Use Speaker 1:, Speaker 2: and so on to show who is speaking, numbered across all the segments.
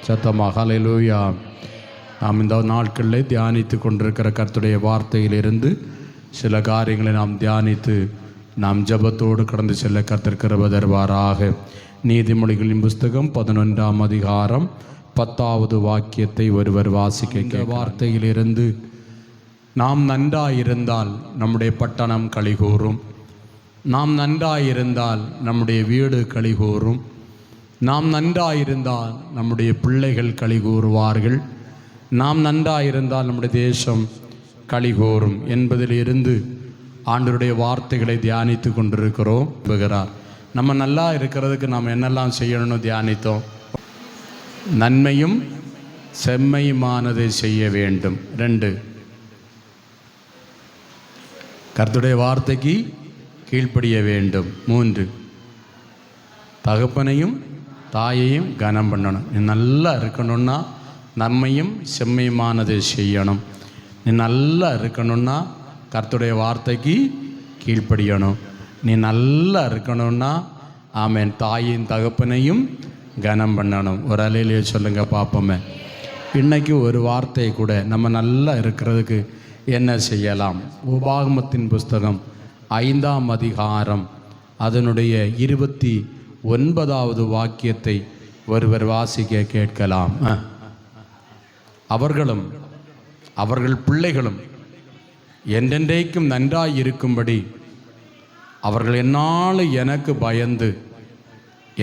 Speaker 1: சத்தமாக ஹல்லேலூயா. நாம் இந்த நாட்களில் தியானித்து கொண்டிருக்கிற கர்த்தருடைய வார்த்தையிலிருந்து சில காரியங்களை நாம் தியானித்து நாம் ஜெபத்தோடு கடந்து செல்ல கர்த்தர் கிருபை தருவாராக. நீதிமொழிகளின் புஸ்தகம் 11ஆம் அதிகாரம் 10வது வாக்கியத்தை ஒருவர் வாசிக்க. வார்த்தையிலிருந்து நாம் நன்றாயிருந்தால் நம்முடைய பட்டணம் களிகூரும், நாம் நன்றாயிருந்தால் நம்முடைய வீடு களிகூரும், நாம் நன்றாயிருந்தால் நம்முடைய பிள்ளைகள் களிகூறுவார்கள், நாம் நன்றாயிருந்தால் நம்முடைய தேசம் களிகூறும் என்பதிலிருந்து ஆண்டவருடைய வார்த்தைகளை தியானித்து கொண்டிருக்கிறோம். நம்ம நல்லா இருக்கிறதுக்கு நாம் என்னெல்லாம் செய்யணும்னு தியானித்தோம். நன்மையும் செம்மையுமானதை செய்ய வேண்டும். 2, கர்த்தருடைய வார்த்தைக்கு கீழ்ப்படிய வேண்டும். 3, தகப்பனையும் தாயையும் கனம் பண்ணணும். நீ நல்லா இருக்கணும்னா நன்மையும் செம்மையுமானதை செய்யணும். நீ நல்லா இருக்கணும்னா கர்த்தருடைய வார்த்தைக்கு கீழ்ப்படியணும். நீ நல்லா இருக்கணும்னா ஆமென் தாயின் தகப்பனையும் கனம் பண்ணணும். ஒரு அலையிலேயே சொல்லுங்க பார்ப்போமே. இன்னைக்கு ஒரு வார்த்தை கூட நம்ம நல்லா இருக்கிறதுக்கு என்ன செய்யலாம்? உபாகமத்தின் புஸ்தகம் 5ஆம் அதிகாரம் அதனுடைய 29வது வாக்கியத்தை ஒருவர் வாசிக்க கேட்கலாம். அவர்களும் அவர்கள் பிள்ளைகளும் என்றென்றைக்கும் நன்றாயிருக்கும்படி அவர்கள் என்னாலும் எனக்கு பயந்து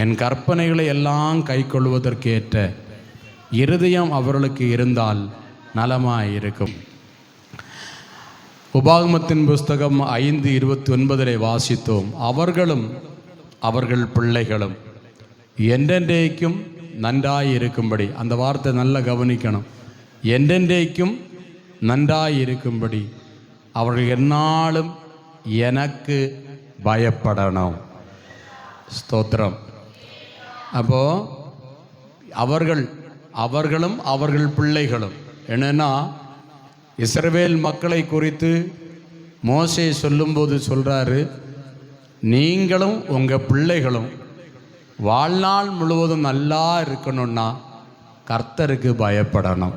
Speaker 1: என் கற்பனைகளை எல்லாம் கைக்கொள்வதற்கேற்ற இருதயம் அவர்களுக்கு இருந்தால் நலமாயிருக்கும். உபாகமத்தின் புஸ்தகம் 5:29 வாசித்தோம். அவர்களும் அவர்கள் பிள்ளைகளும் என்றென்றைக்கும் நன்றாயிருக்கும்படி. அந்த வார்த்தை நல்லா கவனிக்கணும். என்றென்றைக்கும் நன்றாயிருக்கும்படி அவர்கள் எந்நாளும் எனக்கு பயப்படணும். ஸ்தோத்திரம். அப்போ அவர்களும் அவர்கள் பிள்ளைகளும் என்னன்னா, இஸ்ரவேல் மக்களை குறித்து மோசே சொல்லும்போது சொல்றாரு, நீங்களும் உங்கள் பிள்ளைகளும் வாழ்நாள் முழுவதும் நல்லா இருக்கணும்னா கர்த்தருக்கு பயப்படணும்.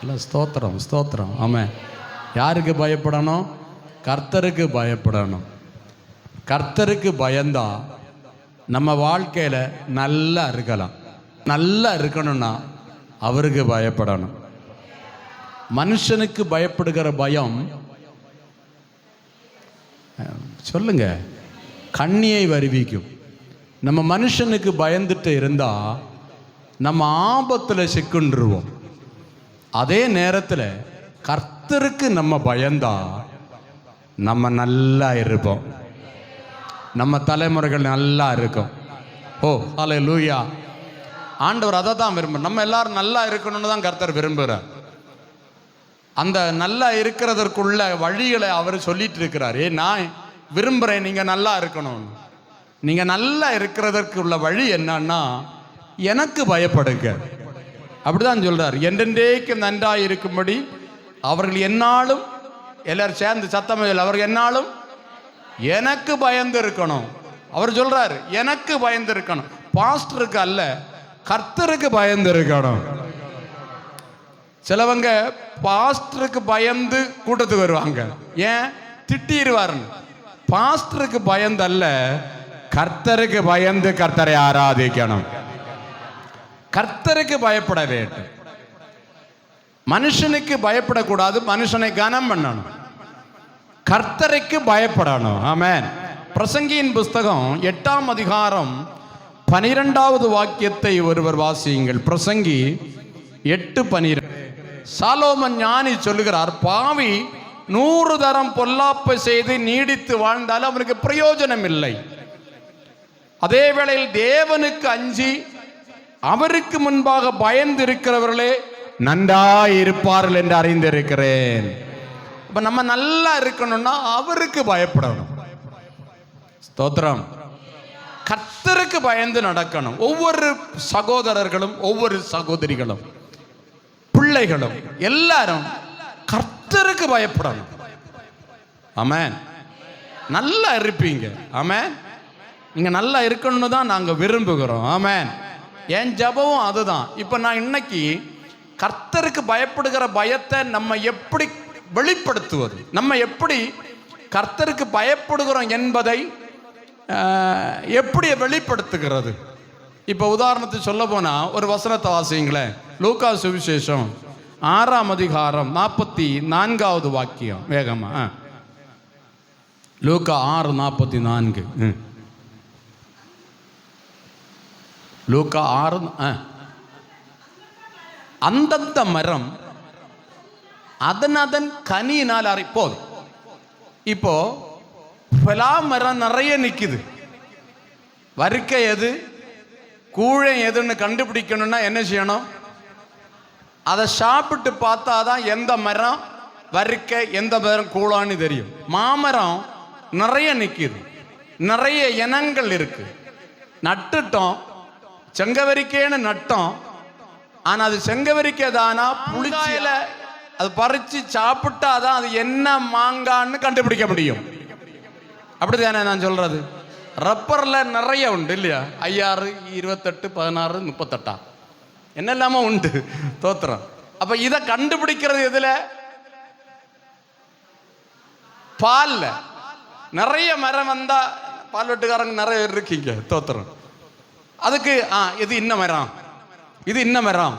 Speaker 1: இல்லை, ஸ்தோத்திரம் ஸ்தோத்திரம். ஆமாம். யாருக்கு பயப்படணும்? கர்த்தருக்கு பயப்படணும். கர்த்தருக்கு பயந்தா நம்ம வாழ்க்கையில் நல்லா இருக்கலாம். நல்லா இருக்கணும்னா அவருக்கு பயப்படணும். மனுஷனுக்கு பயப்படுகிற பயம் சொல்லுங்க கண்ணியை வருவிக்கும். நம்ம மனுஷனுக்கு பயந்துட்டு இருந்தா நம்ம ஆபத்தில் சிக்குன்றுவோம். அதே நேரத்தில் கர்த்தருக்கு நம்ம பயந்தா நம்ம நல்லா இருப்போம். நம்ம தலைமுறைகள் நல்லா இருக்கும். ஓ ஹல்லேலூயா. ஆண்டவர் அதை தான் விரும்புகிறார். நம்ம எல்லாரும் நல்லா இருக்கணும்னு தான் கர்த்தர் விரும்புகிறார். அந்த நல்லா இருக்கிறதற்குள்ள வழிகளை அவர் சொல்லிட்டு இருக்கிறார். நான் விரும்புகிறேன் நீங்கள் நல்லா இருக்கணும். நீங்கள் நல்லா இருக்கிறதற்கு உள்ள வழி என்னன்னா எனக்கு பயப்படுங்க. அப்படிதான் சொல்றார். என்றென்றைக்கு நன்றாய் இருக்கும்படி அவர்கள் எந்நாளும், எல்லாரும் சேர்ந்து சத்தம், அவர்கள் எந்நாளும் எனக்கு பயந்து இருக்கணும். அவர் சொல்றாரு எனக்கு பயந்து இருக்கணும். பாஸ்டருக்கு அல்ல, கர்த்தருக்கு பயந்து இருக்கணும். சிலவங்க பாஸ்டருக்கு பயந்து கூட்டத்துக்கு வருவாங்க. ஏன்? திட்டிடுவாருன்னு. பாஸ்டருக்கு பயந்து அல்ல, கர்த்தருக்கு பயந்து கர்த்தரை ஆராதிக்கணும். கர்த்தருக்கு பயப்பட வேண்டும். மனுஷனுக்கு பயப்படக்கூடாது. மனுஷனை கனம் பண்ணணும். கர்த்தருக்கு பயப்படணும். ஆமென். பிரசங்கியின் புஸ்தகம் 8ஆம் அதிகாரம் 12வது வாக்கியத்தை ஒருவர் வாசியுங்கள். பிரசங்கி 8:12. சாலோமன் ஞானி சொல்லுகிறார், பாவி 100 தரம் பொல்லாப்பை செய்து நீடித்து வாழ்ந்தாலும் அவனுக்கு பிரயோஜனம் இல்லை. அதே வேளையில் தேவனுக்கு அஞ்சி அவருக்கு முன்பாக பயந்து இருக்கிறவர்களே நன்றாய் இருப்பார்கள் என்று அறிந்திருக்கிறேன். இப்ப நம்ம நல்லா இருக்கணும்னா அவருக்கு பயப்படணும். ஸ்தோத்திரம். கர்த்தருக்கு பயந்து நடக்கணும். ஒவ்வொரு சகோதரர்களும், ஒவ்வொரு சகோதரிகளும், பிள்ளைகளும் எல்லாரும் கர்த்தருக்கு பயப்படணும். ஆமென். நல்லா இருப்பீங்க. ஆமென். நீங்க நல்லா இருக்கணும்னு தான் நாங்க விரும்புகிறோம். ஆமென். என் ஜபமும் அதுதான். இப்போ நான் இன்னைக்கு கர்த்தருக்கு பயப்படுகிற பயத்தை நம்ம எப்படி வெளிப்படுத்துவது, நம்ம எப்படி கர்த்தருக்கு பயப்படுகிறோம் என்பதை எப்படி வெளிப்படுத்துகிறது? இப்போ உதாரணத்துக்கு சொல்ல போனால் ஒரு வசனத்தை வாசிங்களேன். லூக்கா சுவிசேஷம் 6ஆம் அதிகாரம் 44வது வாக்கியம் வேகமா. லூக்கா 6:44. லூக்கா 6. அந்தந்த மரம் அதன் கனியினால் போது. இப்போ பலா மரம் நிறைய நிற்குது. வரிக்கை எது கூழை எதுன்னு கண்டுபிடிக்கணும்னா என்ன செய்யணும்? அதை சாப்பிட்டு பார்த்தாதான் எந்த மரம் வரிக்கை எந்த மரம் கூழான்னு தெரியும். மாமரம் நிறைய நிற்குது, நிறைய இனங்கள் இருக்கு. நட்டுட்டோம், செங்கவரிக்கைன்னு நட்டோம். ஆனால் அது செங்கவரிக்கை தானா புளிச்சியில அது பறிச்சு சாப்பிட்டாதான் அது என்ன மாங்கான்னு கண்டுபிடிக்க முடியும். அப்படிதானே நான் சொல்றது? ரப்பர்ல நிறைய உண்டு இல்லையா? 56, 28, 16, 38 என்னெல்லாமோ உண்டு. தோத்திரம். அப்ப இதை கண்டுபிடிக்கிறது எதுல? பால்ல. நிறைய மரம் வந்தா பால் வெட்டுக்காரங்க நிறைய இருக்கீங்க. தோத்திரம். அதுக்கு இது இன்ன மரம், இது இன்ன மரம்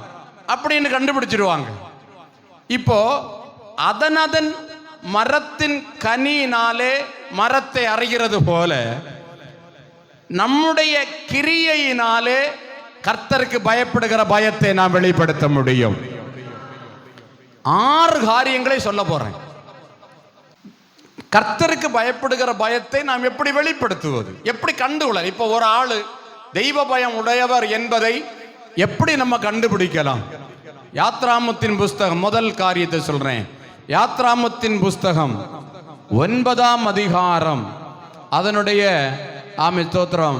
Speaker 1: அப்படின்னு கண்டுபிடிச்சிருவாங்க. இப்போ அதன் மரத்தின் கனியினாலே மரத்தை அறிகிறது போல நம்முடைய கிரியையினாலே கர்த்தருக்கு பயப்படுகிற பயத்தை நாம் வெளிப்படுத்த முடியும். 6 காரியங்களை சொல்ல போறேன். கர்த்தருக்கு பயப்படுகிற பயத்தை நாம் எப்படி வெளிப்படுத்துவது, எப்படி கண்டுகொள்ள? இப்போ ஒரு ஆளு தெய்வ பயம் உடையவர் என்பதை எப்படி நம்ம கண்டுபிடிக்கலாம்? யாத்ராமத்தின் புஸ்தகம் முதல் காரியத்தை சொல்றேன். யாத்ராமத்தின் புஸ்தகம் 9ஆம் அதிகாரம் அதனுடைய ஸ்தோத்திரம்.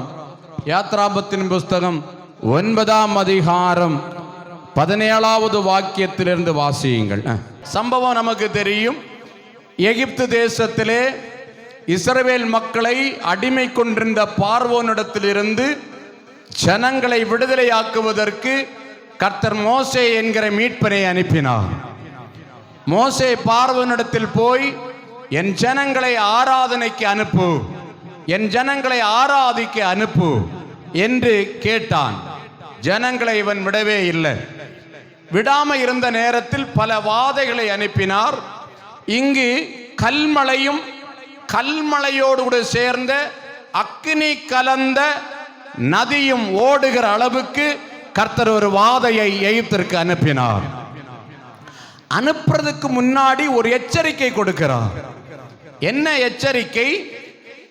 Speaker 1: யாத்ராமத்தின் புஸ்தகம் 9ஆம் அதிகாரம் 17வது வாக்கியத்திலிருந்து வாசியுங்கள். சம்பவம் நமக்கு தெரியும். எகிப்து தேசத்திலே இஸ்ரவேல் மக்களை அடிமை கொண்டிருந்த பார்வோனிடத்திலிருந்து ஜனங்களை விடுதலையாக்குவதற்கு கர்த்தர் மோசே என்கிற மீட்பரை அனுப்பினார். மோசே பார்வோனிடத்தில் போய் என் ஜனங்களை ஆராதனைக்கு அனுப்பு, என் ஜனங்களை ஆராதிக்க அனுப்பு என்று கேட்டான். ஜனங்களை இவன் விடவே இல்லை. விடாம இருந்த நேரத்தில் பல வாதைகளை அனுப்பினார். இங்கு கல்மழையும் கல்மழையோடு கூட சேர்ந்த அக்கினி கலந்த நதியும் ஓடுகிற அளவுக்கு கர்த்தர் ஒரு வாதையை எகிப்திற்கு அனுப்பினார். அனுப்புறதுக்கு முன்னாடி ஒரு எச்சரிக்கை கொடுக்கிறார். என்ன எச்சரிக்கை?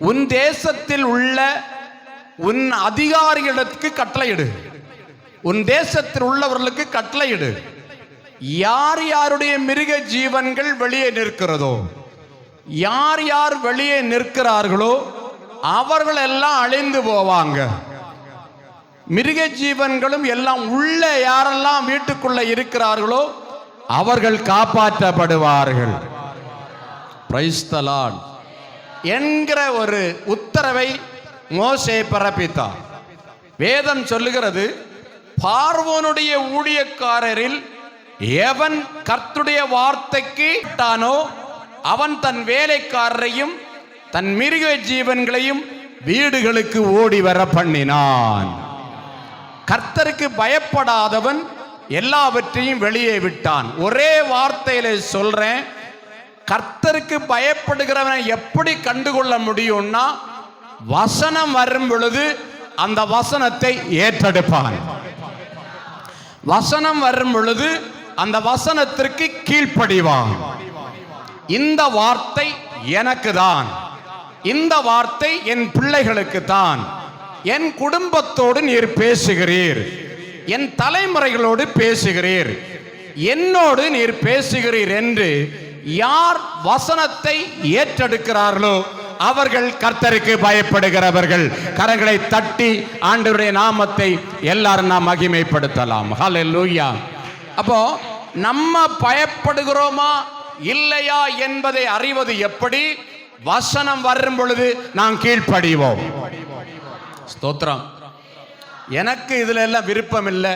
Speaker 1: உன் தேசத்தில் உள்ள உன் அதிகாரிகளுக்கு கட்டளையிடு, உன் தேசத்தில் உள்ளவர்களுக்கு கட்டளையிடு, யார் யாருடைய மிருக ஜீவன்கள் வெளியே நிற்கிறதோ, யார் யார் வெளியே நிற்கிறார்களோ அவர்கள் எல்லாம் அழிந்து போவாங்க. மிருக ஜீவன்களும் எல்லாம் உள்ள யாரெல்லாம் வீட்டுக்குள்ள இருக்கிறார்களோ அவர்கள் காப்பாற்றப்படுவார்கள். பிரைஸ் தி லார்ட் என்கிற ஒரு உத்தரவை மோசே பிறப்பித்தார். வேதம் சொல்லுகிறது, பார்வோனுடைய ஊழியக்காரரில் எவன் கர்த்தருடைய வார்த்தைக்கு தானோ அவன் தன் வேலைக்காரரையும் தன் மிருக ஜீவன்களையும் வீடுகளுக்கு ஓடி வர பண்ணினான். கர்த்தருக்கு பயப்படாதவன் எல்லாவற்றையும் வெளியே விட்டான். ஒரே வார்த்தையில சொல்றேன், கர்த்தருக்கு பயப்படுகிறவனை எப்படி கண்டுகொள்ள முடியும்னா, வசனம் வரும் பொழுது அந்த வசனத்தை ஏற்றெடுப்பான். வசனம் வரும் பொழுது அந்த வசனத்திற்கு கீழ்ப்படிவான். இந்த வார்த்தை எனக்கு தான், இந்த வார்த்தை என் பிள்ளைகளுக்கு தான், என் குடும்பத்தோடு நீர் பேசுகிறீர், என் தலைமுறைகளோடு பேசுகிறீர், என்னோடு நீர் பேசுகிறீர் என்று யார் வசனத்தை ஏற்றெடுக்கிறார்களோ அவர்கள் கர்த்தருக்கு பயப்படுகிறவர்கள். கரங்களை தட்டி ஆண்டவருடைய நாமத்தை எல்லாரும் நாம் மகிமைப்படுத்தலாம். ஹல்லேலூயா. அப்போ நம்ம பயப்படுகிறோமா இல்லையா என்பதை அறிவது எப்படி? வசனம் வரும் பொழுது நாம் கீழ்ப்படிவோம். ஸ்தோத்திரம். எனக்கு இதுல எல்லாம் விருப்பம் இல்லை,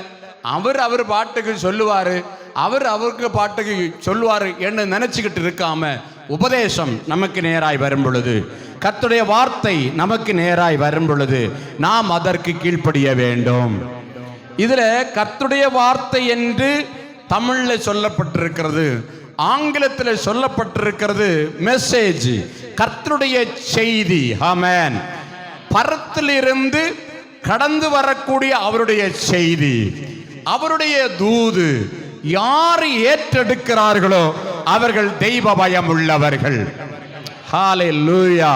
Speaker 1: அவர் பாட்டுக்கு சொல்லுவாரு, அவருக்கு பாட்டுக்கு சொல்லுவாரு என்று நினைச்சுக்கிட்டு இருக்காம, உபதேசம் நமக்கு நேராய் வரும் பொழுது, கர்த்தருடைய வார்த்தை நமக்கு நேராய் வரும் பொழுது நாம் அதற்கு கீழ்ப்படிய வேண்டும். இதுல கர்த்தருடைய வார்த்தை என்று தமிழ்ல சொல்லப்பட்டிருக்கிறது, ஆங்கிலத்தில் சொல்லப்பட்டிருக்கிறது மெசேஜ், கர்த்தருடைய செய்தி. ஆமென். பரத்திலிருந்து கடந்து வரக்கூடிய அவருடைய செய்தி, அவருடைய தூது யார் ஏற்றெடுக்கிறார்களோ அவர்கள் தெய்வ பயம் உள்ளவர்கள். ஹல்லேலூயா.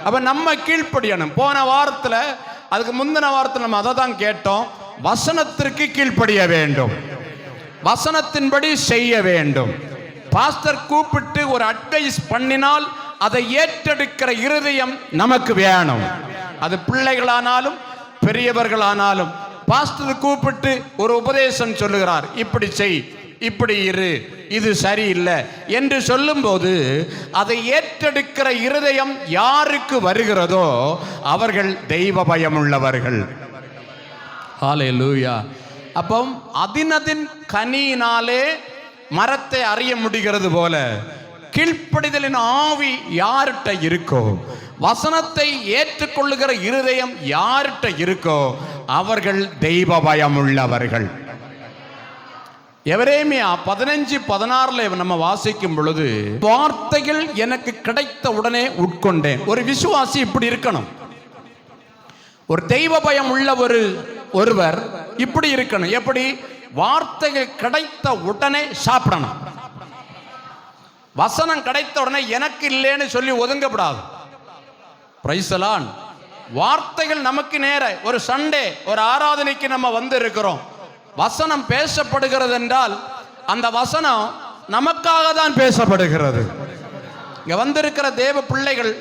Speaker 1: அப்ப நம்ம கீழ்ப்படியணும். போன வாரத்தில், அதுக்கு முந்தின வாரத்தில் நம்ம அதை தான் கேட்டோம். வசனத்திற்கு கீழ்ப்படிய வேண்டும், வசனத்தின்படி செய்ய வேண்டும். பாஸ்டர் கூப்பிட்டு ஒரு அட்வைஸ் பண்ணினால் அதை ஏற்றெடுக்கிற இருதயம் நமக்கு வேணும். அது பிள்ளைகளானாலும் பெரியவர்களானாலும், பாஸ்டர் கூப்பிட்டு ஒரு உபதேசம் சொல்லுகிறார், இப்படி செய், இப்படி இரு, இது சரியில்லை என்று சொல்லும்போது அதை ஏற்றெடுக்கிற இருதயம் யாருக்கு வருகிறதோ அவர்கள் தெய்வ பயம் உள்ளவர்கள். ஹல்லேலூயா. அப்போ அதினதின் கனியினாலே மரத்தை அறிய முடிகிறது போல, கீழ்ப்படிதலின் ஆவி யார்கிட்ட இருக்கோ, வசனத்தை ஏற்றுக்கொள்ளுகிற இருதயம் யார்கிட்ட இருக்கோ அவர்கள் தெய்வ பயம் உள்ளவர்கள். எபிரேமியா 15:16 நம்ம வாசிக்கும் பொழுது, வார்த்தைகள் எனக்கு கிடைத்த உடனே உட்கொண்டேன். ஒரு விசுவாசி இப்படி இருக்கணும், ஒரு தெய்வ பயம் உள்ள ஒருவர் இப்படி இருக்கணும். எப்படி? வார்த்தைகள் கிடைத்த உடனே சாப்பிடணும். வசனம் கிடைத்த உடனே எனக்கு இல்லைன்னு சொல்லி ஒதுங்கப்படாது. Price the Lord. வார்த்தைகள் நமக்கு நேர, ஒரு சண்டே ஒரு ஆராதனைக்கு நம்ம வந்து இருக்கிறோம், வசனம் பேசப்படுகிறது என்றால் அந்த வசனம் நமக்காக தான் பேசப்படுகிறது. இங்க வந்திருக்கிற தேவ பிள்ளைகள்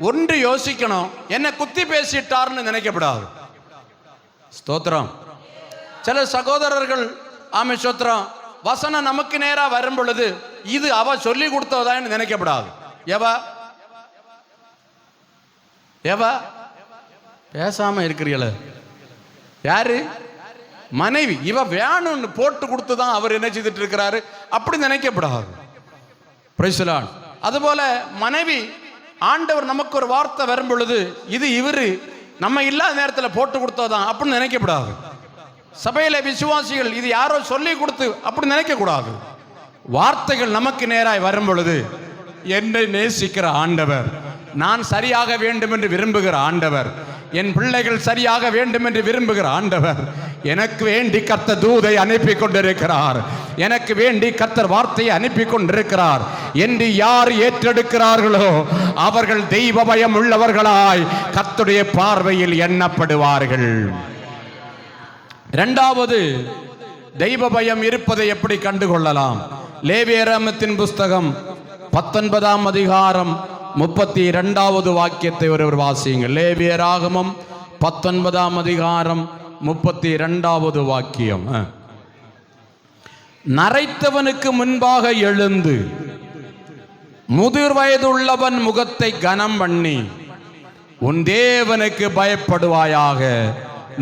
Speaker 1: ஒன்று யோசிக்கணும், என்ன குத்தி பேசிட்டார்னு நினைக்கப்படாது. ஸ்தோத்திரம். சில சகோதரர்கள், ஆமே ஸ்தோத்திரம், வசனம் நமக்கு நேரா வரும் பொழுது இது அவ சொல்லி கொடுத்ததான்னு நினைக்கப்படாது. எவ பேசாம இருக்கிறீங்கள? யாரு? மனைவி. இவ வேணும்னு போட்டு கொடுத்து தான் அவர் என்ன செய்துட்டு இருக்கிறாரு அப்படி நினைக்கப்படாது. Price the Lord. அதுபோல மனைவி, ஆண்டவர் நமக்கு ஒரு வார்த்தை வரும் பொழுது இது இவரு நம்ம இல்லாத நேரத்தில் போட்டு கொடுத்ததான் அப்படின்னு நினைக்கப்படாது. சபையில விசுவாசிகள் இது யாரோ சொல்லி கொடுத்து அப்படி நினைக்க கூடாது. வார்த்தைகள் நமக்கு நேராய் வரும் பொழுது, என்னை நேசிக்கிற ஆண்டவர், நான் சரியாக வேண்டும் என்று விரும்புகிற ஆண்டவர், என் பிள்ளைகள் சரியாக வேண்டும் என்று விரும்புகிற ஆண்டவர், எனக்கு வேண்டி கர்த்தர் தூதை அனுப்பி கொண்டிருக்கிறார், எனக்கு வேண்டி கர்த்தர் வார்த்தையை அனுப்பி கொண்டிருக்கிறார் என்று யார் ஏற்றெடுக்கிறார்களோ அவர்கள் தெய்வ பயம் உள்ளவர்களாய் கர்த்தருடைய பார்வையில் எண்ணப்படுவார்கள். இரண்டாவது, தெய்வ பயம் இருப்பதை எப்படி கண்டுகொள்ளலாம்? லேவியராகமத்தின் புஸ்தகம் 19ஆம் அதிகாரம் 32வது வாக்கியத்தை ஒருவர் வாசியுங்கள். லேவியராகமம் 19ஆம் அதிகாரம் 32வது வாக்கியம். நரைத்தவனுக்கு முன்பாக எழுந்து முதிர் வயதுள்ளவன் முகத்தை கனம் பண்ணி உன் தேவனுக்கு பயப்படுவாயாக,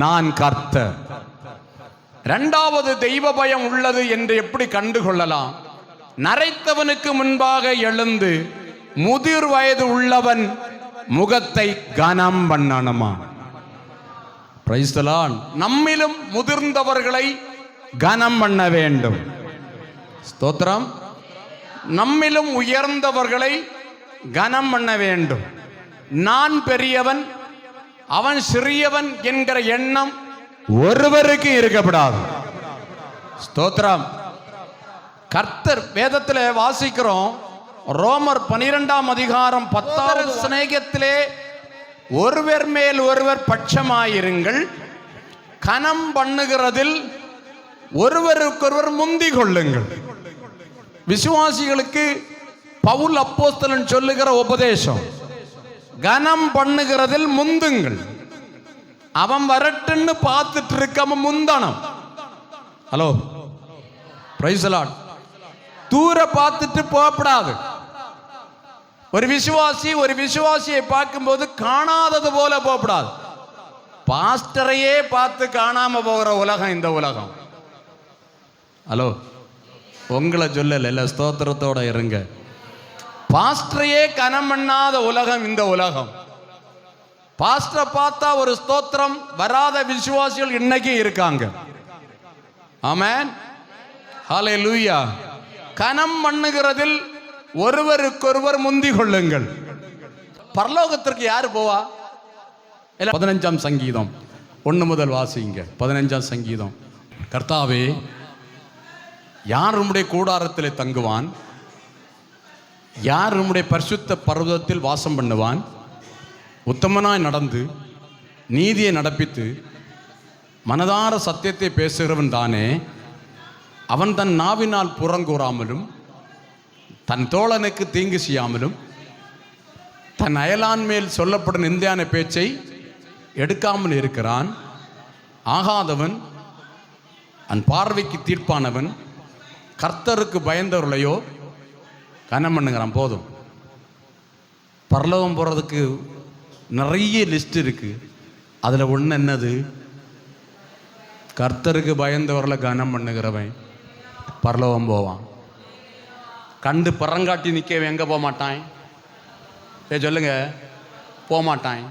Speaker 1: நான் கர்த்தர். இரண்டாவது தெய்வ பயம் உள்ளது என்று எப்படி கண்டுகொள்ளலாம்? நரைத்தவனுக்கு முன்பாக எழுந்து முதிர் வயது உள்ளவன் முகத்தை கனம் பண்ணணுமா? Price the Lord. நம்மிலும் முதிர்ந்தவர்களை கனம் பண்ண வேண்டும். ஸ்தோத்திரம். நம்மிலும் உயர்ந்தவர்களை கனம் பண்ண வேண்டும். நான் பெரியவன், அவன் சிறியவன் என்கிற எண்ணம் ஒருவருக்கு இருக்கப்படாது. ஸ்தோத்திரம். கர்த்தர் வேதத்தில் வாசிக்கிறோம், ரோமர் 12ஆம் அதிகாரம் 10வது சிநேகத்திலே ஒருவர் மேல் ஒருவர் பட்சமாயிருங்கள், கனம் பண்ணுகிறதில் ஒருவருக்கொருவர் முந்தி கொள்ளுங்கள். விசுவாசிகளுக்கு பவுல் அப்போஸ்தலன் சொல்லுகிற உபதேசம், கனம் பண்ணுகிறதில் முந்துங்கள். அவன் வரட்டுன்னு பார்த்துட்டு இருக்காம முந்தனம். Hello, praise the Lord. தூர பார்த்துட்டு போகப்படாது. ஒரு விசுவாசியை பார்க்கும்போது காணாதது போல போகப்படாது. பாஸ்டரையே பார்த்து காணாம போகிற உலகம் இந்த உலகம். ஹலோ, உங்களை சொல்லல, இல்ல, ஸ்தோத்திரத்தோட இருங்க. பாஸ்டரையே கனம் பண்ணாத உலகம் இந்த உலகம். பாஸ்டரை பார்த்தா ஒரு ஸ்தோத்திரம் வராத விசுவாசிகள் இன்னைக்கு இருக்காங்க. ஆமென், ஹல்லேலூயா. கனம் பண்ணுகிறதில் ஒருவருக்கொருவர் முந்தி கொள்ளுங்கள். பரலோகத்திற்கு யாரு போவா? 15ஆம் சங்கீதம் 1 முதல் வாசிங்க. 15ஆம் சங்கீதம். கர்த்தாவே, யார் உம்முடைய கூடாரத்திலே தங்குவான்? யார் உம்முடைய பரிசுத்த பர்வதத்தில் வாசம் பண்ணுவான்? உத்தமனாய் நடந்து நீதியை நடப்பித்து மனதார சத்தியத்தை பேசுகிறவன் தானே. அவன் தன் நாவினால் புறங்கூறாமலும் தன் தோழனுக்கு தீங்கு செய்யாமலும் தன் அயலான் மேல் சொல்லப்படும் நிந்தையான பேச்சை எடுக்காமல் இருக்கிறான். ஆகாதவன், அன் பார்வைக்கு தீர்ப்பானவன், கர்த்தருக்கு பயந்தவர்களையோ கனம் பண்ணுங்கிறான். போதும். பரலோகம் போகிறதுக்கு நிறைய லிஸ்ட் இருக்கு. அதில் ஒன்று என்னது? கர்த்தருக்கு பயந்தவர்களை கனம் பண்ணுகிறவன் பரலோகம் போவான். கண்டு பறங்காட்டி நிற்கவன் எங்கே போக மாட்டான்? சொல்லுங்க, போக மாட்டான்.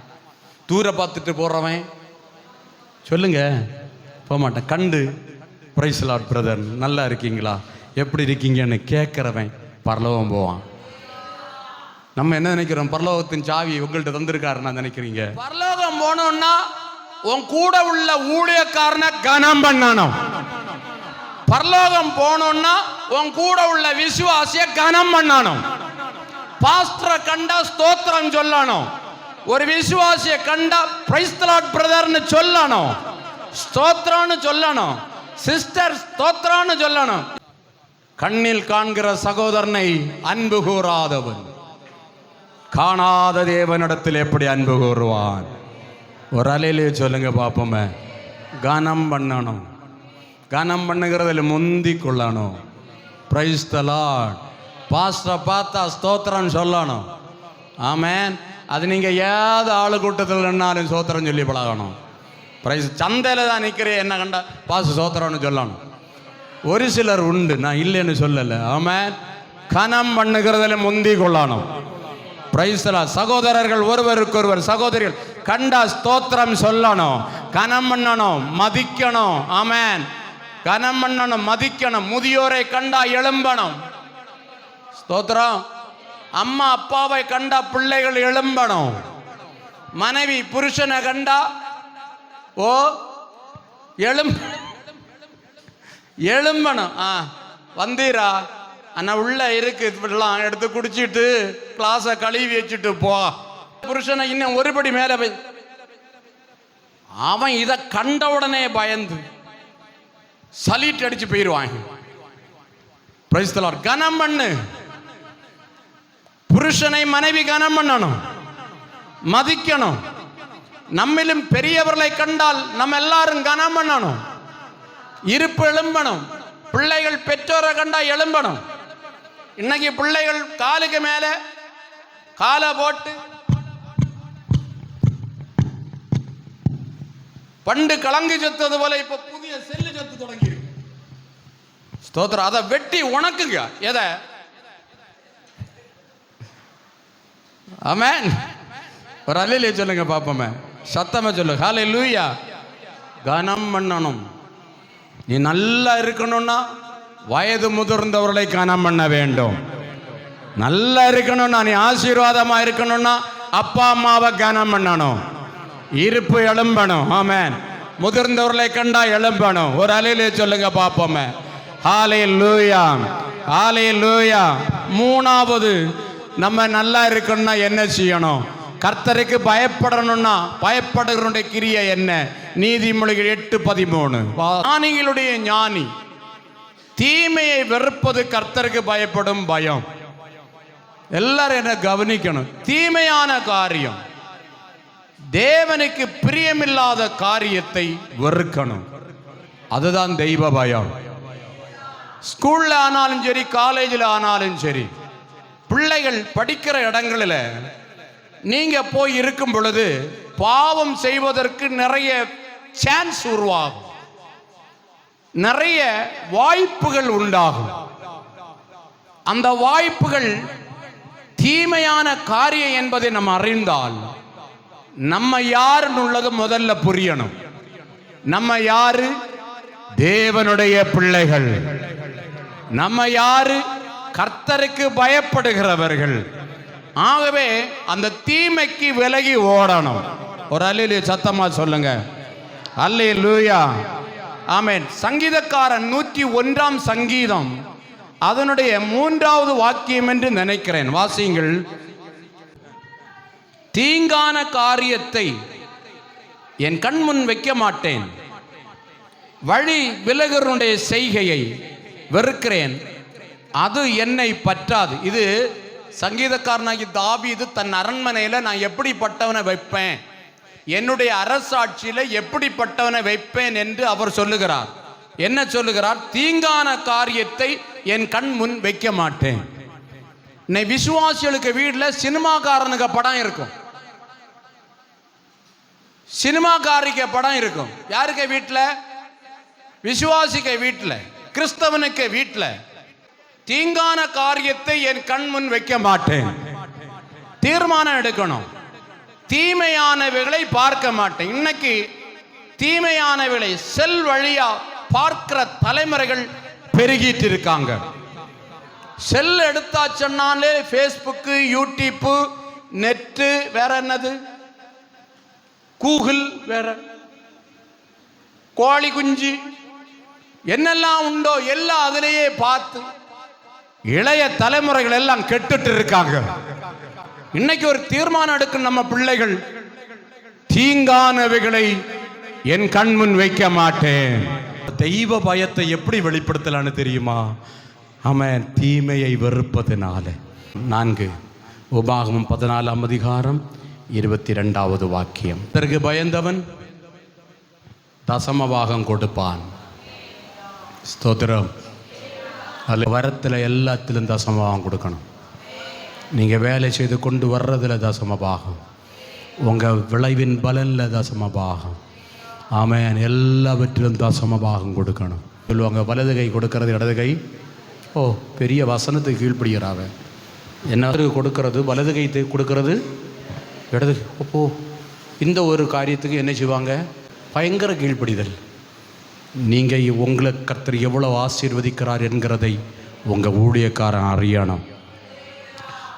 Speaker 1: தூர பார்த்துட்டு போகிறவன் சொல்லுங்க, போக மாட்டான். கண்டு பிரைஸ் லார்ட் பிரதர், நல்லா இருக்கீங்களா, எப்படி இருக்கீங்கன்னு கேட்குறவன் பரலோகம் போவான். நம்ம என்ன நினைக்கிறோம்? பரலோகத்தின் சாவி உங்கள்கிட்ட தந்திருக்காருன்னா நினைக்கிறீங்க. பரலோகம் போனோம்னா உன் கூட உள்ள ஊழியக்காரனை கனம் பண்ணணும். பரலோகம் போனோம்னா உன் கூட உள்ள விசுவாசிய கனம் பண்ணணும். பாஸ்டரை கண்டா ஸ்தோத்திரம் சொல்லணும். ஒரு விசுவாசிய கண்டா பிரைஸ் தி லார்ட் பிரதர்னு சொல்லணும், ஸ்தோத்திரம்னு சொல்லணும், சிஸ்டர் ஸ்தோத்திரம்னு சொல்லணும். கண்ணில் காண்கிற சகோதரனை அன்பு கூறாதவன் காணாத தேவனிடத்தில் எப்படி அன்பு கூறுவான்? ஒரு அலையிலே சொல்லுங்க பாப்போமே. கனம் பண்ணணும். கனம் பண்ணுகிறதில் முந்தி கொள்ளணும். Price the Lord. பாஸ்டரை பார்த்தா ஸ்தோத்திரம் சொல்லணும். ஆமென். அது நீங்கள் ஏதாவது ஆளு கூட்டத்தில் நின்னாலும் ஸ்தோத்திரம் சொல்லி பழகணும். பிரைஸ். சந்தையில் தான் நிற்கிறேன், என்ன கண்டா பாஸ்டர் ஸ்தோத்திரம்னு சொல்லணும். ஒரு சிலர் உண்டு, நான் இல்லைன்னு சொல்லலை. ஆமென். கனம் பண்ணுகிறதில் முந்தி கொள்ளணும். Price the Lord. சகோதரர்கள் ஒருவருக்கொருவர், சகோதரிகள் கண்டா ஸ்தோத்திரம் சொல்லணும், கனம் பண்ணணும், மதிக்கணும். ஆமென். கனம் பண்ணணும், மதிக்கணும். முதியோரை கண்டா எழும்பணும். ஸ்தோத்திரம். அம்மா அப்பாவை கண்டா பிள்ளைகள் எழும்பணும். மனைவி புருஷனை கண்டா எழும்பணும். வந்தீரா அண்ணா, உள்ள இருக்கு, இப்படிலாம் எடுத்து குடிச்சிட்டு கிளாஸை கழுவி வச்சுட்டு போ. புருஷனை இன்னும் ஒருபடி மேல போய் அவன் இதை கண்ட உடனே பயந்து சலீட் அடிச்சு போயிடுவாங்க. Price the Lord. கனம் பண்ணு. புருஷனை மனைவி கனம் பண்ணணும், மதிக்கணும். நம்மிலும் பெரியவர்களை கண்டால் நம்ம எல்லாரும் கனம் பண்ணணும். இருப்பு எழும்பணும். பிள்ளைகள் பெற்றோரை கண்டா எழும்பணும். இன்னைக்கு பிள்ளைகள் காலுக்கு மேல காலை போட்டு பண்டு கலங்கு செத்தது போல இப்ப புதிய செல்லு செத்து தொடங்கி இருக்கு. ஸ்தோத்திரம். அதை வெட்டி உனக்குங்க. எதை? ஆமென். ஒரு அல்லேலூயா சொல்லுங்க பாப்போமே, சத்தமா சொல்லு. ஹல்லேலூயா. கனம் பண்ணணும். நீ நல்லா இருக்கணும்னா வயது முதிர்ந்தவர்களை கனம் பண்ண வேண்டும். நல்லா இருக்கணும்னா, நீ ஆசீர்வாதமா இருக்கணும்னா அப்பா அம்மாவை கனம் பண்ணணும். இருப்பு எழும்பணும். ஆமென். முதிர்ந்தவர்களை கண்டா எழும்பணும். ஒரு அல்லேலூயா சொல்லுங்க பாப்போமே. ஹல்லேலூயா, ஹல்லேலூயா. மூணாவது, நம்ம நல்லா இருக்கணும்னா என்ன செய்யணும்? கர்த்தருக்கு பயப்படணும்னா பயப்படுகிறவனுடைய கிரியை என்ன? நீதிமொழிகள் 8:13. ஞானிகளுடைய ஞானி தீமையை வெறுப்பது கர்த்தருக்கு பயப்படும் பயம். எல்லாரும் என்ன கவனிக்கணும். தீமையான காரியம், தேவனுக்கு பிரியமில்லாத காரியத்தை வெறுக்கணும். அதுதான் தெய்வ பயம். ஸ்கூல்ல ஆனாலும் சரி, காலேஜில் ஆனாலும் சரி, பிள்ளைகள் படிக்கிற இடங்களில் நீங்க போய் இருக்கும் பொழுது பாவம் செய்வதற்கு நிறைய சான்ஸ் உருவாகும், நிறைய வாய்ப்புகள் உண்டாகும். அந்த வாய்ப்புகள் தீமையான காரியம் என்பதை நம்ம அறிந்தால் நம்ம யாருன்னு உள்ளது முதல்ல புரியணும். நம்ம யாரு? தேவனுடைய பிள்ளைகள். நம்ம யாரு? கர்த்தருக்கு பயப்படுகிறவர்கள். ஆகவே அந்த தீமைக்கு விலகி ஓடணும். ஒரு அல்லேலூயா சத்தமா சொல்லுங்க. அல்லேலூயா, ஆமென். சங்கீதக்காரன் 101ஆம் சங்கீதம் அதனுடைய 3வது வாக்கியம் என்று நினைக்கிறேன். வாசியுங்கள். தீங்கான காரியத்தை என் கண் முன் வைக்க மாட்டேன், வழி விலகருடைய செய்கையை வெறுக்கிறேன், அது என்னை பற்றாது. இது சங்கீதக்காரனாகி தாவீது தன் அரண்மனையில நான் எப்படிப்பட்டவனை வைப்பேன், என்னுடைய அரசாட்சியில எப்படிப்பட்டவனை வைப்பேன் என்று அவர் சொல்லுகிறார். என்ன சொல்லுகிறார்? தீங்கான காரியத்தை என் கண் முன் வைக்க மாட்டேன். விசுவாசிகளுக்கு வீட்டில் சினிமாக்காரனுக்கு படம் இருக்கும், சினிமாக்காரிக்க படம் இருக்கும். யாருக்கு வீட்டில்? விசுவாசிக்க வீட்டில், கிறிஸ்தவனுக்கு வீட்டில். தீங்கான காரியத்தை என் கண் முன் வைக்க மாட்டேன். தீர்மானம் எடுக்கணும். தீமையானவைகளை பார்க்க மாட்டேன். இன்னைக்கு தீமையானவைகளை செல் வழியா பார்க்கிற தலைமுறைகள் பெருகிட்டு இருக்காங்க. செல் எடுத்தாச்சுன்னாலே ஃபேஸ்புக்கு, யூடியூப்பு, நெட்டு, வேற என்னது, கூகுள், வேற கோழி குஞ்சு, என்னெல்லாம் உண்டோ எல்லாம் அதிலேயே பார்த்து இளைய தலைமுறைகள் எல்லாம் கெட்டுட்டு இருக்காங்க. இன்னைக்கு ஒரு தீர்மானம் எடுக்கும் நம்ம பிள்ளைகள், தீங்கானவைகளை என் கண் முன் வைக்க மாட்டேன். தெய்வ பயத்தை எப்படி வெளிப்படுத்தலான்னு தெரியுமா? ஆமென். தீமையை வெறுப்பதனால. 4 உபாகமம் 14ஆம் அதிகாரம் 22வது வாக்கியம். இதற்கு பயந்தவன் தசமபாகம் கொடுப்பான். ஸ்தோத்திரம். அதில் வரத்தில் எல்லாத்திலும் தசமபாகம் கொடுக்கணும். நீங்கள் வேலை செய்து கொண்டு வர்றதில் தசமபாகம், உங்கள் விளைவின் பலனில் தசமபாகம், ஆமென், எல்லாவற்றிலும் தசமபாகம் கொடுக்கணும். சொல்லுவாங்க வலது கை கொடுக்கறது இடது கை, ஓ பெரிய வசனத்துக்கு கீழ்ப்படுகிறாவ. என்ன கொடுக்கறது வலது கை கொடுக்கறது இடது. ஓ இந்த ஒரு காரியத்துக்கு என்ன செய்வாங்க? பயங்கர கீழ்ப்படிதல். நீங்கள் உங்களை கர்த்தர் எவ்வளோ ஆசீர்வதிக்கிறார் என்கிறதை உங்கள் ஊழியக்காரன் அறியணும்.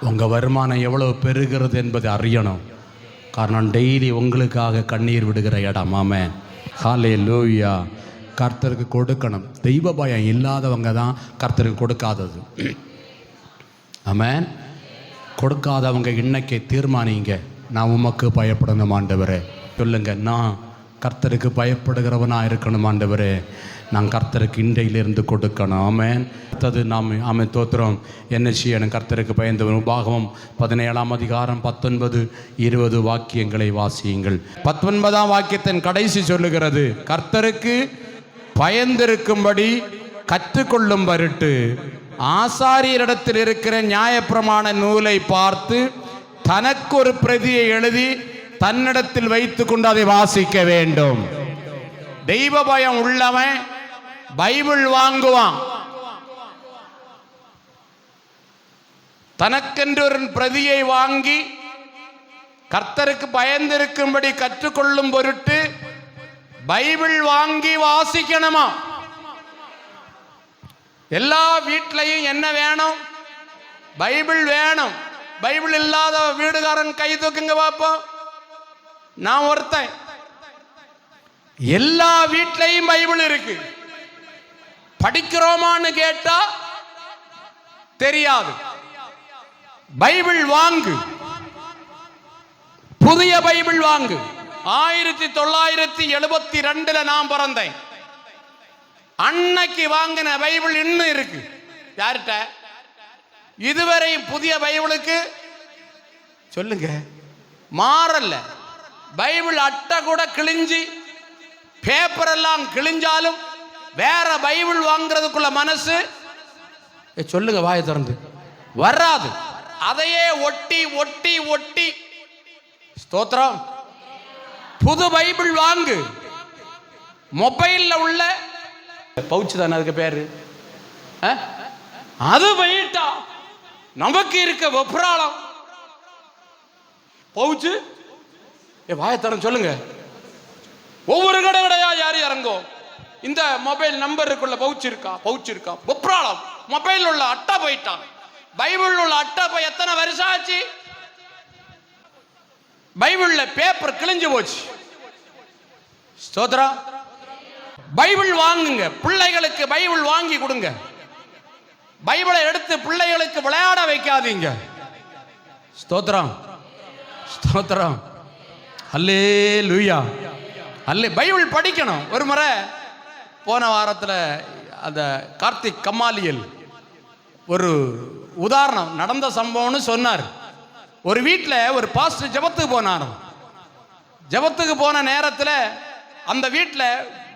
Speaker 1: உங்கள் வருமானம் எவ்வளோ பெருகிறது என்பதை அறியணும். காரணம் டெய்லி உங்களுக்காக கண்ணீர் விடுகிற இடம். ஆமென். ஹல்லேலூயா. கர்த்தருக்கு கொடுக்கணும். தெய்வ பயம் இல்லாதவங்க தான் கர்த்தருக்கு கொடுக்காதது. ஆமென். கொடுக்காதவங்க இன்னைக்கு தீர்மானிங்க, நான் உமக்கு பயப்படணும் ஆண்டவரே. சொல்லுங்க, நான் கர்த்தருக்கு பயப்படுகிறவனா இருக்கணும் ஆண்டவரே. நான் கர்த்தருக்கு இன்றையிலிருந்து கொடுக்கணும். ஆமென். அடுத்தது நாம் ஆமென் தோத்திரம் என்ன செய்யணும்? கர்த்தருக்கு பயந்தவன். உபாகமம் 17ஆம் அதிகாரம் 19, 20 வாக்கியங்களை வாசியுங்கள். 19ஆம் வாக்கியத்தின் கடைசி சொல்லுகிறது, கர்த்தருக்கு பயந்திருக்கும்படி கற்றுக்கொள்ளும் பொருட்டு ஆசாரியரிடத்தில் இருக்கிற நியாயப்பிரமாண நூலை பார்த்து தனக்கு ஒரு பிரதியை எழுதி தன்னிடத்தில் வைத்துக் கொண்டு அதை வாசிக்க வேண்டும். தெய்வ பயம் உள்ளவன் பைபிள் வாங்குவான், தனக்கென்று ஒரு பிரதியை வாங்கி கர்த்தருக்கு பயந்திருக்கும்படி கற்றுக்கொள்ளும் பொருட்டு பைபிள் வாங்கி வாசிக்கணுமா? எல்லா வீட்லையும் என்ன வேணும்? பைபிள் வேணும். பைபிள் இல்லாத வீடுகாரன் கை தூக்குங்க பாப்போம். நான் ஒருத்தன். எல்லா வீட்லையும் பைபிள் இருக்கு. படிக்கிறோமான்னு கேட்டா தெரியாது. பைபிள் வாங்கு, புதிய பைபிள் வாங்கு. 1972 நான் பிறந்தேன். அன்னைக்கு வாங்கின பைபிள் இன்னும் இருக்கு. யார்கிட்ட? இதுவரை புதிய பைபிளுக்கு சொல்லுங்க மாறல. பைபிள் அட்டை கூட கிழிஞ்சி பேப்பர் எல்லாம் கிழிஞ்சாலும் வேற பைபிள் வாங்குறதுக்குள்ள மனசு சொல்லுங்க வாயை திறந்து வராது. அதையே ஒட்டி ஒட்டி ஒட்டி ஸ்தோத்திரம் புது பைபிள் வாங்கு. மொபைல்ல உள்ள பவுச் தானே அதுக்கு பேரு, அது போயிட்டா நமக்கு இருக்க வெப்ராளம். பவுச்சு வாயத்தரம் சொல்லுங்க. ஒவ்வொரு கடையா யாரு இறங்கும். இந்த மொபைல் நம்பருக்குள்ள பவுச் இருக்கா வெப்ராளம். மொபைல் உள்ள அட்டை போயிட்டான். பைபிள் உள்ள அட்டை போய் எத்தனை வருஷம் ஆச்சு? பைபிள்ல பேப்பர் கிழிஞ்சு போச்சு. ஸ்தோத்திரம். பைபிள் வாங்குங்க. பிள்ளைகளுக்கு பைபிள் வாங்கி கொடுங்க. பைபிளை எடுத்து பிள்ளைகளுக்கு விளையாட வைக்காதீங்க. ஸ்தோத்திரம் ஸ்தோத்திரம். அல்லேலூயா. பைபிள் படிக்கணும். ஒரு முறை போன வாரத்தில் அந்த கார்த்திக் கம்மாலியல் ஒரு உதாரணம் நடந்த சம்பவம்னு சொன்னார். ஒரு வீட்டில் ஒரு பாஸ்டர் ஜெபத்துக்கு போனார். ஜெபத்துக்கு போன நேரத்தில் அந்த வீட்டில்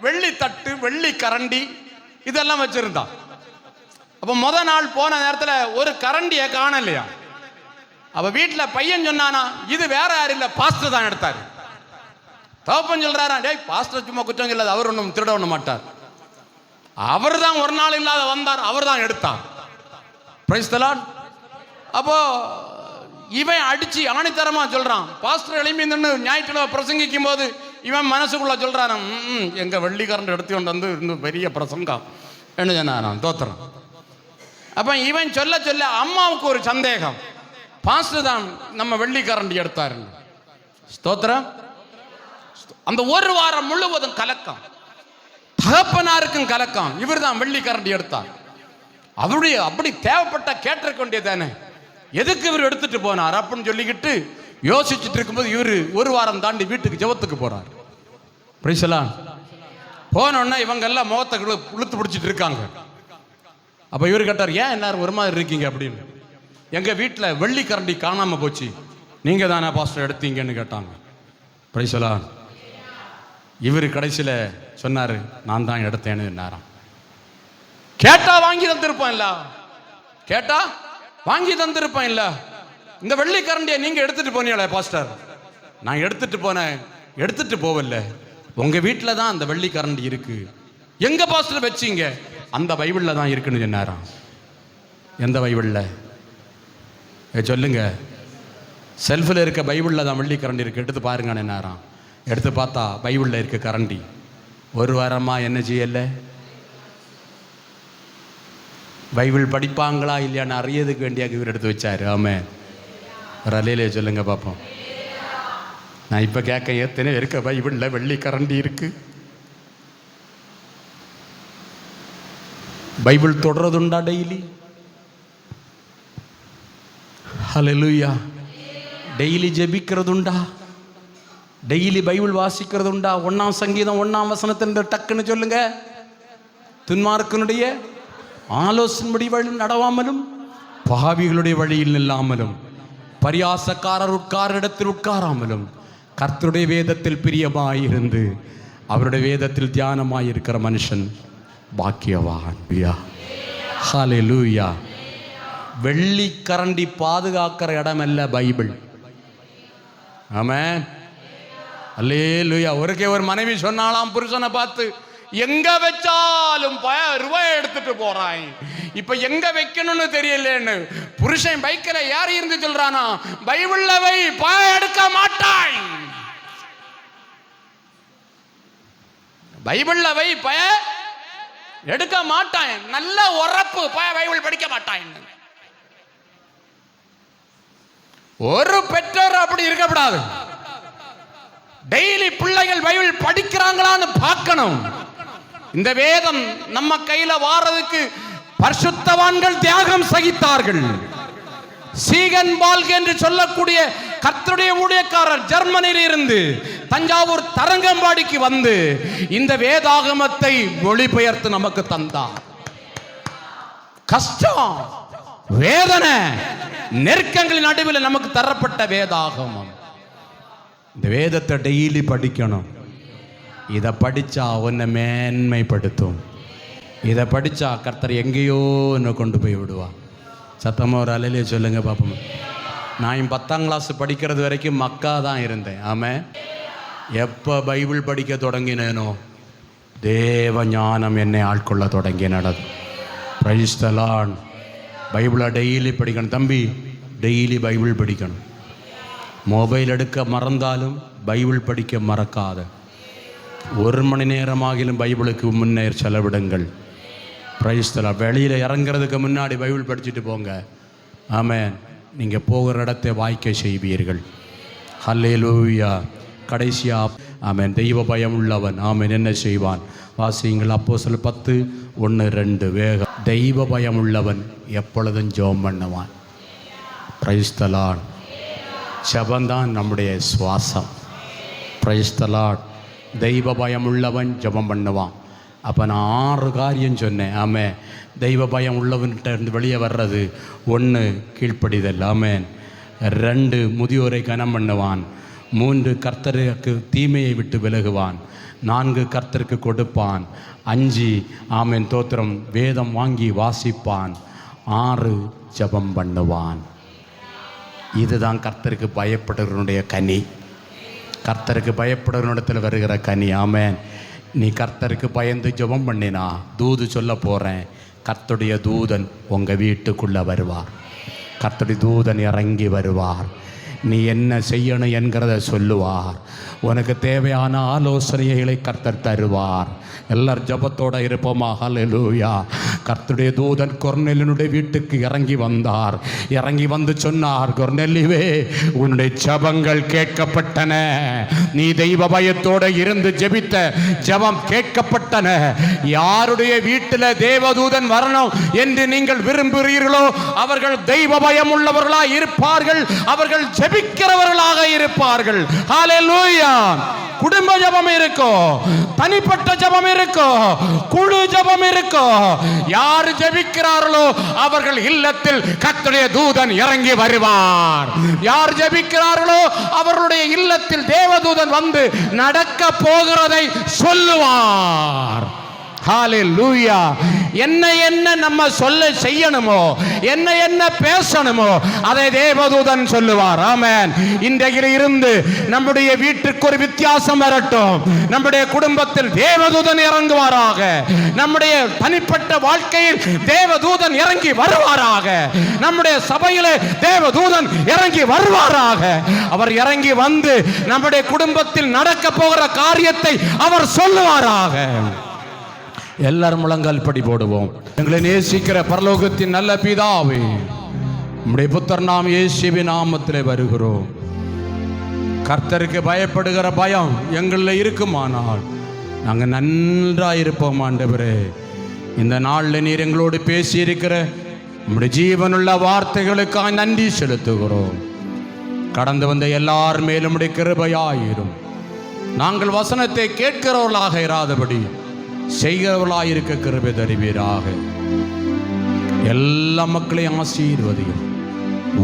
Speaker 1: வெள்ளி தட்டு, வெள்ளி கரண்டி இதெல்லாம் வச்சிருந்தான். அப்போ நாள் போன நேரத்தில் ஒரு கரண்டியை காணலையா. அப்ப வீட்டில் பையன் சொன்னானா, இது வேற யாரும் இல்லை, பாஸ்டர் தான் எடுத்தார். தகப்பன் சொல்றாரா, டேய் பாஸ்டர் சும்மா குற்றம் சொல்லாது, அவர் ஒன்றும் திருட ஒண்ண மாட்டார், அவர் தான் ஒரு நாள் இல்லாத வந்தார், அவர் தான் எடுத்தார். Price the Lord. அப்போ இவன் அடிச்சு ஆணித்தரமா சொல்றான். பாஸ்டர் எழுப்பி நின்று ஞாயிற்றுக்கிழமை பிரசங்கிக்கும் போது இவன் மனசுக்குள்ள சொல்றான், எங்க வெள்ளிக்காரன் எடுத்து கொண்டு வந்து இன்னும் பெரிய பிரசங்கம் என்ன சொன்னாராம், தோத்துறான். அப்ப இவன் சொல்ல சொல்ல அம்மாவுக்கு ஒரு சந்தேகம், பாஸ்டர் தான் நம்ம வெள்ளிக்காரண்டி எடுத்தாரு. ஸ்தோத்திரம். அந்த ஒரு வாரம் முழுவதும் கலக்கம், தகப்பனாருக்கும் கலக்கம், இவர் தான் வெள்ளிக்காரண்டி எடுத்தார். அவருடைய அப்படி தேவைப்பட்ட கேட்டிருக்க வேண்டியதானே, எதுக்கு இவர் எடுத்துட்டு போனார் அப்படின்னு சொல்லிக்கிட்டு யோசிச்சுட்டு இருக்கும்போது இவர் ஒரு வாரம் தாண்டி வீட்டுக்கு ஜெபத்துக்கு போறார். Price the Lord. போனோன்னா இவங்க எல்லாம் முகத்தை இழுத்து பிடிச்சிட்டு இருக்காங்க. அப்ப இவர் கேட்டார், ஏன் எல்லாரும் ஒரு மாதிரி இருக்கீங்க அப்படின்னு. எங்க வீட்டில் வெள்ளி கரண்டி காணாம போச்சு, நீங்க தானே பாஸ்டர் எடுத்தீங்கன்னு கேட்டாங்க. Price the Lord. இவர் கடைசியில சொன்னாரு, நான் தான் எடுத்தேன்னு நேரம். கேட்டா வாங்கி தந்திருப்பேன் இல்ல, கேட்டா வாங்கி தந்திருப்பேன் இல்ல. இந்த வெள்ளி கரண்டியை நீங்க எடுத்துட்டு போனீங்களே பாஸ்டர். நான் எடுத்துட்டு போனேன், எடுத்துட்டு போவல, உங்க வீட்டில் தான் அந்த வெள்ளி கரண்டி இருக்கு. எங்க பாஸ்டர் வச்சீங்க? அந்த பைபிள்ல தான் இருக்குன்னு சொன்னாராம். எந்த பைபிள்ல சொல்லுங்க? செல்ஃபில் இருக்க பைபிள்ல தான் வெள்ளி கரண்டி இருக்கு, எடுத்து பாருங்கன்னு என்னாராம். எடுத்து பார்த்தா பைபிள்ல இருக்க கரண்டி ஒரு வாரமா என்ன செய்யல, பைபிள் படிப்பாங்களா இல்லையான்னு அறியதுக்கு வேண்டியாக இவர் எடுத்து வச்சாரு. ஆமே, ஒரு அலையிலே சொல்லுங்க பார்ப்போம். நான் இப்ப கேட்க, ஏத்தனே இருக்க பைபிள்ல வெள்ளி கரண்டி இருக்கு, பைபிள் தொடர்றதுண்டா டெய்லி? ஹல்லேலூயா. டெய்லி ஜெபிக்கிறதுண்டா? டெய்லி பைபிள் வாசிக்கிறதுண்டா? 1ஆம் சங்கீதம் 1ஆம் வசனத்தின் டக்குன்னு சொல்லுங்க. துன்மார்க்கனுடைய ஆலோசனை வழி நடவாமலும் பாவிகளுடைய வழியில் நில்லாமலும் பரியாசக்காரர் உட்கார இடத்தில் உட்காராமலும் கர்த்தருடைய வேதத்தில் பிரியமாயிருந்து அவருடைய வேதத்தில் தியானமாயிருக்கிற மனுஷன் பாக்கியவான். ஹல்லேலூயா. வெள்ளி கரண்டி பாதுகாக்கிற இடமல்ல பைபிள். ஆமென். அல்லேலூயா. ஒரு மனைவி சொன்னாலாம் புருஷனை பார்த்து, எங்க வச்சாலும் ரூபாய் எடுத்துட்டு போறான், இப்ப எங்க வைக்கணும்னு தெரியலன்னு. புருஷன் பைக்கில் யார் இருந்து சொல்றானா, பைபிள்ல வை, பாய எடுக்க மாட்டாய், பைபிள்ல வை, பய எடுக்க மாட்டான். நல்ல உறப்பு, பைபிள் படிக்க மாட்டான். ஒரு பெற்றோர் அப்படி இருக்கக்கூடாது. டெய்லி பிள்ளைகள் பைபிள் படிக்கிறாங்களான்னு பார்க்கணும். இந்த வேதம் நம்ம கையில வாரதுக்கு பரிசுத்தவான்கள் தியாகம் சகித்தார்கள். சீகன் பால்க் என்று சொல்லக்கூடிய கர்த்தருடைய ஊழியக்காரர் ஜெர்மனியில் இருந்து தஞ்சாவூர் தரங்கம்பாடிக்கு வந்து இந்த வேதாகமத்தை மொழிபெயர்த்து நமக்கு தந்தார். கஷ்டம், வேதனை, நெருக்கங்களின் நடுவில் நமக்கு தரப்பட்ட வேதாகமம். இந்த வேதத்தை டெய்லி படிக்கணும். இதை படிச்சா உன்னை மேன்மைப்படுத்தும். இதை படிச்சா கர்த்தர் எங்கேயோ என்னை கொண்டு போய் விடுவா. சத்தமா ஒரு அலையிலே சொல்லுங்க பாப்போம். நான் 10ஆம் கிளாஸ் படிக்கிறது வரைக்கும் மக்கா தான் இருந்தேன். ஆமே, எப்போ பைபிள் படிக்க தொடங்கினேனோ தேவ ஞானம் என்னை ஆட்கொள்ள தொடங்கினது. Praise the Lord. பைபிளை டெய்லி படிக்கணும் தம்பி, டெய்லி பைபிள் படிக்கணும். மொபைல் எடுக்க மறந்தாலும் பைபிள் படிக்க மறக்காத. 1 மணி நேரமாகிலும் பைபிளுக்கு முன்னேற் செலவிடுங்கள். Price the Lord. வெளியில் இறங்குறதுக்கு முன்னாடி பைபிள் படிச்சுட்டு போங்க. ஆமென். நீங்கள் போகிற இடத்தை வாய்க்க செய்வீர்கள். ஹல்லேலூயா. கடைசியா ஆமென். தெய்வ பயம் உள்ளவன் ஆமென் என்ன செய்வான்? வாசியுங்கள். அப்போஸ்தலர் 10:1-2 வேகம். தெய்வ பயம் உள்ளவன் எப்பொழுதும் ஜெபம் பண்ணுவான். Price the Lord. ஜெபந்தான் நம்முடைய சுவாசம். Price the Lord. தெய்வ பயம் உள்ளவன் ஜெபம் பண்ணுவான். அப்போ நான் 6 காரியம் சொன்னேன். ஆமென். தெய்வ பயம் உள்ளவன்கிட்ட இருந்து வெளியே வர்றது: 1 கீழ்ப்படிதல். ஆமென். 2 முதியோரை கனம் பண்ணுவான். 3 கர்த்தருக்கு தீமையை விட்டு விலகுவான். 4 கர்த்தருக்கு கொடுப்பான். 5 ஆமென் தோத்திரம் வேதம் வாங்கி வாசிப்பான். 6 ஜெபம் பண்ணுவான். இதுதான் கர்த்தருக்கு பயப்படுறவனுடைய கனி. கர்த்தருக்கு பயப்படுறவனிடத்தில் வருகிற கனி. ஆமென். நீ கர்த்தருக்கு பயந்து ஜெபம் பண்ணினா தூது சொல்ல போகிறேன். கர்த்தருடைய தூதன் உங்கள் வீட்டுக்குள்ளே வருவார். கர்த்தருடைய தூதன் இறங்கி வருவார். நீ என்ன செய்யணும் என்கிறத சொல்லுவார். உனக்கு தேவையான ஆலோசனைகளை கர்த்தர் தருவார். எல்லாரும் ஜபத்தோடு இருப்போமா? ஹல்லேலூயா. கர்த்தருடைய தூதன் கொர்நேலியுடைய வீட்டுக்கு இறங்கி வந்தார். இறங்கி வந்து சொன்னார், கொர்நேலியுவே, உன்னுடைய ஜபங்கள் கேட்கப்பட்டன. நீ தெய்வ பயத்தோடு இருந்து ஜெபித்த ஜபம் கேட்கப்பட்டன. யாருடைய வீட்டில் தேவதூதன் வரணும் என்று நீங்கள் விரும்புகிறீர்களோ அவர்கள் தெய்வ பயம் உள்ளவர்களாக இருப்பார்கள். அவர்கள் ஜெபிக்கிறவர்களாக இருப்பார்கள். ஹல்லேலூயா. குடும்ப ஜெபம் இருக்கோ, தனிப்பட்ட ஜெபம் இருக்கோ, குழு ஜெபம் இருக்கோ, யார் ஜெபிக்கிறார்களோ அவர்கள் இல்லத்தில் கர்த்தருடைய தூதன் இறங்கி வருவார். யார் ஜெபிக்கிறார்களோ அவர்களுடைய இல்லத்தில் தேவதூதன் வந்து நடக்க போகிறதை சொல்லுவார். ஹல்லேலூயா. என்ன நம்ம சொல்ல செய்யணுமோ, என்ன பேசணுமோ அதை தேவதூதன் சொல்லுவார். ஆமென். இன்றைக்கு இருந்து நம்முடைய வீட்டுக்கு ஒரு வித்தியாசம் வரட்டும். நம்முடைய குடும்பத்தில் தேவதூதன் இறங்குவாராக. நம்முடைய தனிப்பட்ட வாழ்க்கையில் தேவதூதன் இறங்கி வருவாராக. நம்முடைய சபையிலே தேவதூதன் இறங்கி வருவாராக. அவர் இறங்கி வந்து நம்முடைய குடும்பத்தில் நடக்க போகிற காரியத்தை அவர் சொல்லுவாராக. எல்லாரும் முழங்கால் படி போடுவோம். எங்களை நேசிக்கிற பரலோகத்தின் நல்ல பிதாவே, நம்முடைய புத்தர் நாம் இயேசுவின் நாமத்திலே வருகிறோம். கர்த்தருக்கு பயப்படுகிற பயம் எங்களில் இருக்குமானால் நாங்கள் நன்றாக இருப்போம். ஆண்டவரே, இந்த நாளில் நீர் எங்களோடு பேசியிருக்கிற நம்முடைய ஜீவனுள்ள வார்த்தைகளுக்காக நன்றி செலுத்துகிறோம். கடந்து வந்த எல்லார் மேலும் நம்முடைய கிருபையாயிரும். நாங்கள் வசனத்தை கேட்கிறவர்களாக இராதபடி செய்கிறவர்களாயிருக்க கிருபை தருவீராக. எல்லா மக்களையும் ஆசீர்வதியும்.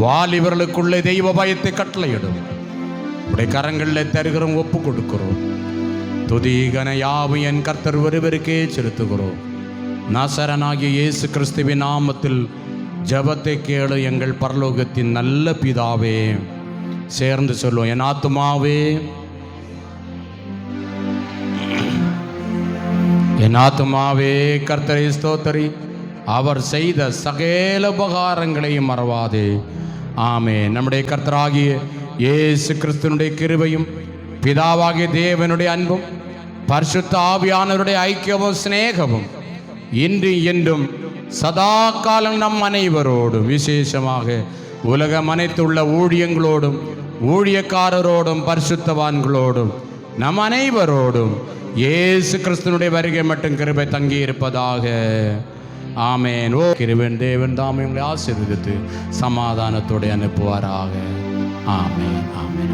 Speaker 1: வாலிபர்களுக்குள்ளே தெய்வ பயத்தை கட்டளையிடும். உடைய கரங்களில் தருகிறோம், ஒப்பு கொடுக்கிறோம். துதிகன யாவும் என் கர்த்தர் ஒருவருக்கே செலுத்துகிறோம். நாசரனாகிய இயேசு கிறிஸ்துவின் நாமத்தில் ஜபத்தை கேளு எங்கள் பரலோகத்தின் நல்ல பிதாவே. சேர்ந்து சொல்லுவோம். என் ஆத்துமாவே, என் ஆத்துமாவே கர்த்தரை ஸ்தோத்திரி, அவர் செய்த சகல உபகாரங்களையும் மறவாதே. ஆமென். நம்முடைய கர்த்தராகிய இயேசு கிறிஸ்துவினுடைய கிருபையும் பிதாவாகிய தேவனுடைய அன்பும் பரிசுத்த ஆவியானவருடைய ஐக்கியமும் சிநேகமும் இன்று என்றும் சதா காலம் நம் அனைவரோடும், விசேஷமாக உலகம் அனைத்துள்ள ஊழியங்களோடும் ஊழியக்காரரோடும் பரிசுத்தவான்களோடும் நம் அனைவரோடும் இயேசு கிறிஸ்துவினுடைய வருகை மட்டும் கிருபை தங்கி இருப்பதாக. ஆமென். ஓ கிருபையின் தேவன் தாமே உங்களை ஆசீர்வதித்து சமாதானத்தோடு அனுப்புவாராக. ஆமென். ஆமென்.